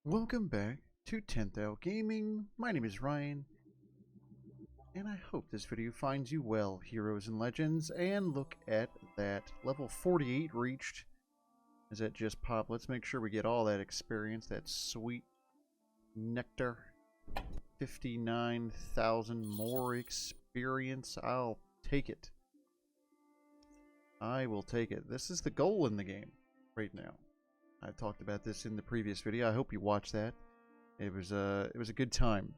Welcome back to TENTHisle Gaming. My name is Ryan, and I hope this video finds you well, heroes and legends. And look at that, level 48 reached. Is that just pop? Let's make sure we get all that experience, that sweet nectar. 59,000 more experience. I'll take it. I will take it. This is the goal in the game right now. I've talked about this in the previous video. I hope you watched that. It was a good time,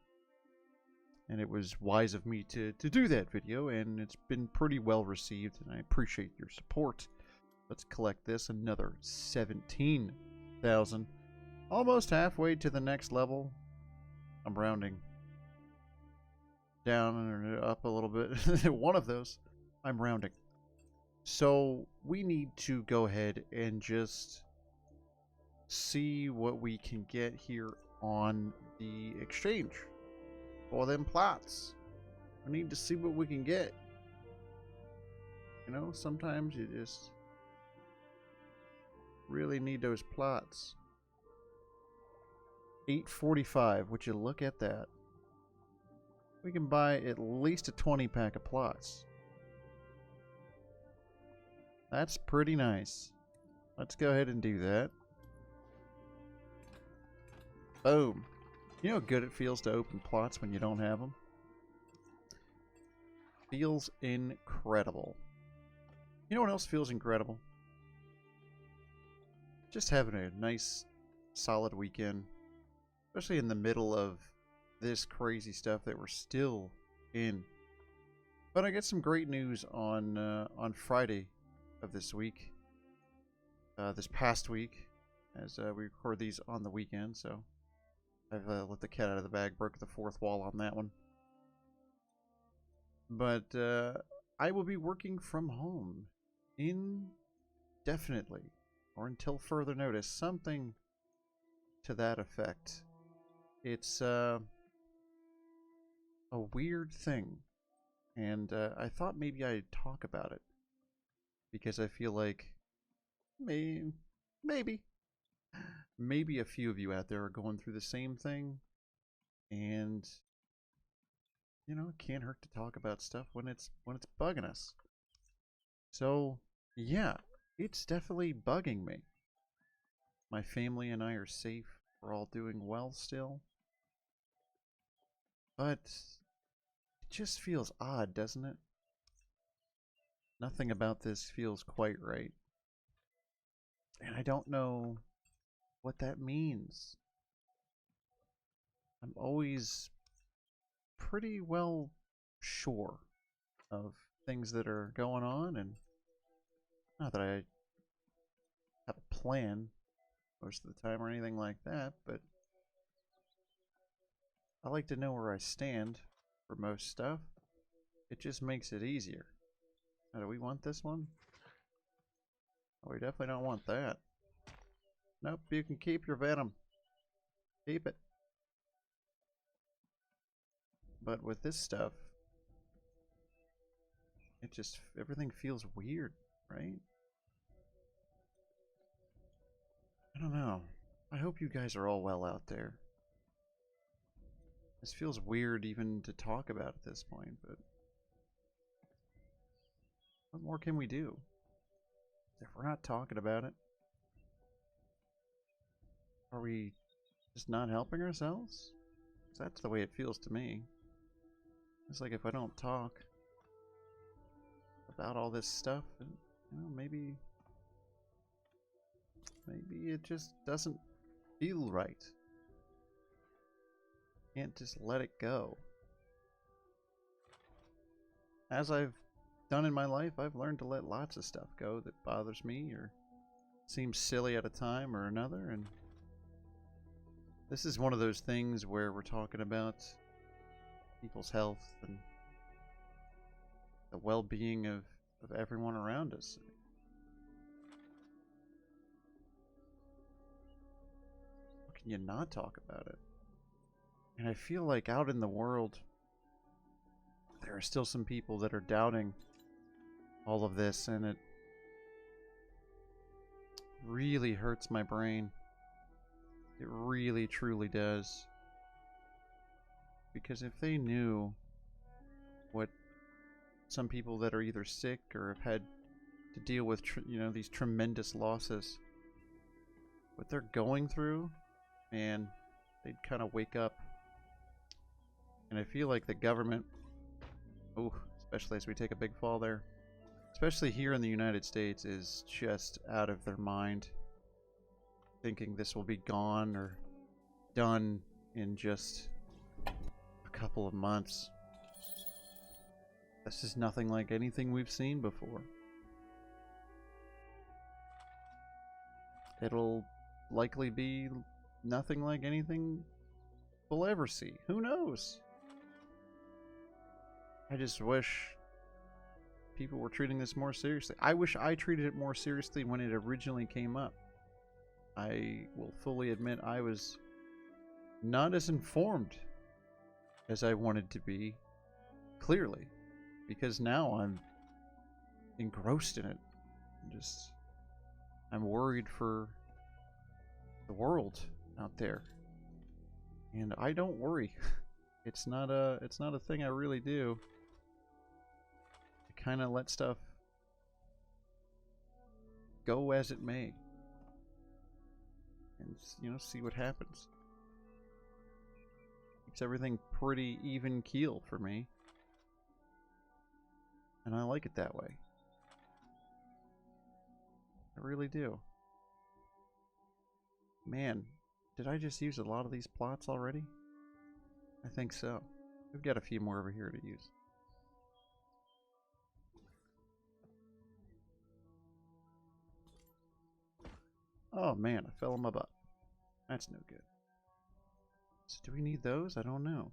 and it was wise of me to do that video, and it's been pretty well received, and I appreciate your support. Let's collect this, another 17,000, almost halfway to the next level. I'm rounding down or up a little bit. One of those, I'm rounding. So we need to go ahead and just see what we can get here on the exchange for them plots. We need to see what we can get. You know, sometimes you just really need those plots. 845, would you look at that? We can buy at least a 20 pack of plots. That's pretty nice. Let's go ahead and do that. Boom. You know how good it feels to open plots when you don't have them? Feels incredible. You know what else feels incredible? Just having a nice, solid weekend. Especially in the middle of this crazy stuff that we're still in. But I got some great news on Friday of this week. This past week. As we record these on the weekend, so I've let the cat out of the bag, broke the fourth wall on that one. But I will be working from home indefinitely, or until further notice, something to that effect. It's a weird thing, and I thought maybe I'd talk about it, because I feel like maybe a few of you out there are going through the same thing, and you know, it can't hurt to talk about stuff when it's bugging us. So yeah, it's definitely bugging me. My family and I are safe. We're all doing well still. But it just feels odd, doesn't it? Nothing about this feels quite right. And I don't know what that means. I'm always pretty well sure of things that are going on, and not that I have a plan most of the time or anything like that, but I like to know where I stand for most stuff. It just makes it easier. Now, do we want this one? Oh, we definitely don't want that. Nope, you can keep your venom. Keep it. But with this stuff, it just, everything feels weird, right? I don't know. I hope you guys are all well out there. This feels weird even to talk about at this point, but what more can we do? If we're not talking about it, are we just not helping ourselves? 'Cause that's the way it feels to me. It's like if I don't talk about all this stuff, and, you know, maybe it just doesn't feel right. Can't just let it go. As I've done in my life, I've learned to let lots of stuff go that bothers me or seems silly at a time or another, and this is one of those things where we're talking about people's health and the well-being of everyone around us. How can you not talk about it? And I feel like out in the world, there are still some people that are doubting all of this, and it really hurts my brain. It really, truly does. Because if they knew what some people that are either sick or have had to deal with, these tremendous losses, what they're going through, man, they'd kind of wake up. And I feel like the government, especially as we take a big fall there, especially here in the United States, is just out of their mind, thinking this will be gone or done in just a couple of months. This is nothing like anything we've seen before. It'll likely be nothing like anything we'll ever see. Who knows? I just wish people were treating this more seriously. I wish I treated it more seriously when it originally came up. I will fully admit I was not as informed as I wanted to be, clearly, because now I'm engrossed in it. I'm worried for the world out there, and I don't worry. It's not a thing I really do. I kind of let stuff go as it may, and see what happens. Keeps everything pretty even keel for me, and I like it that way. I really do. Man, did I just use a lot of these plots already? I think so. We've got a few more over here to use. Oh man, I fell on my butt. That's no good. So do we need those? I don't know.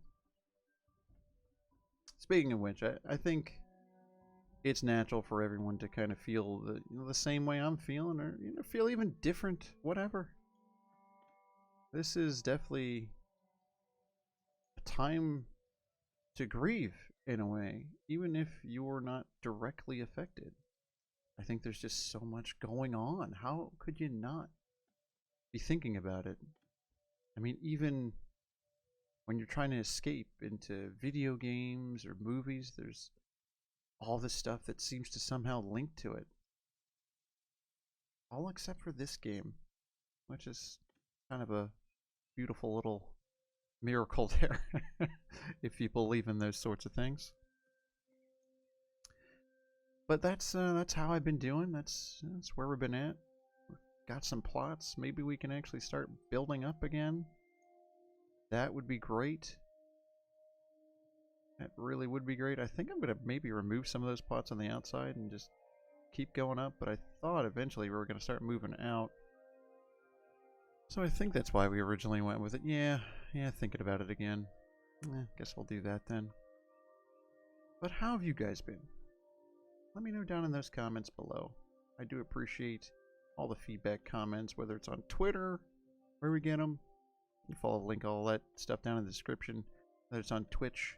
Speaking of which, I think it's natural for everyone to kind of feel the same way I'm feeling, or feel even different, whatever. This is definitely a time to grieve in a way, even if you're not directly affected. I think there's just so much going on. How could you not be thinking about it? I mean, even when you're trying to escape into video games or movies, there's all this stuff that seems to somehow link to it. All except for this game, which is kind of a beautiful little miracle there, if you believe in those sorts of things. But that's how I've been doing. That's where we've been at. We've got some plots. Maybe we can actually start building up again. That would be great. That really would be great. I think I'm going to maybe remove some of those plots on the outside and just keep going up, but I thought eventually we were going to start moving out. So I think that's why we originally went with it. Yeah, thinking about it again. Guess we'll do that then. But how have you guys been? Let me know down in those comments below. I do appreciate all the feedback comments, whether it's on Twitter, where we get them. You follow the link, all that stuff down in the description. Whether it's on Twitch.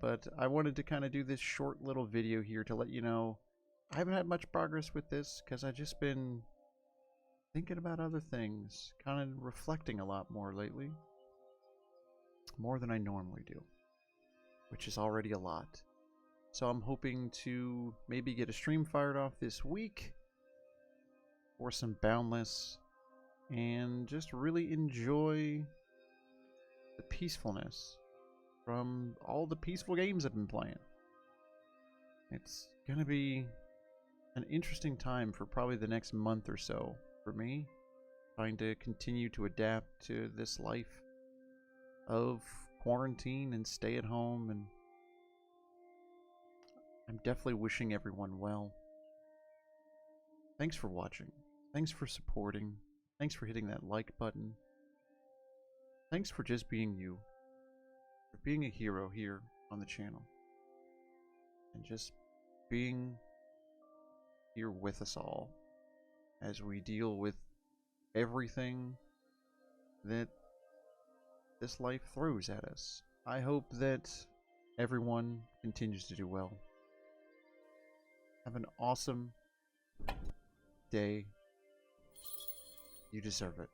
But I wanted to kind of do this short little video here to let you know I haven't had much progress with this because I've just been thinking about other things, kind of reflecting a lot more lately. More than I normally do, which is already a lot. So I'm hoping to maybe get a stream fired off this week for some Boundless and just really enjoy the peacefulness from all the peaceful games I've been playing. It's gonna be an interesting time for probably the next month or so for me, trying to continue to adapt to this life of quarantine and stay at home, and I'm definitely wishing everyone well. Thanks for watching. Thanks for supporting. Thanks for hitting that like button. Thanks for just being you. For being a hero here on the channel. And just being here with us all as we deal with everything that this life throws at us. I hope that everyone continues to do well. Have an awesome day. You deserve it.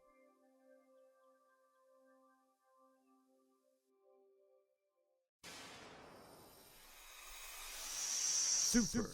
Super.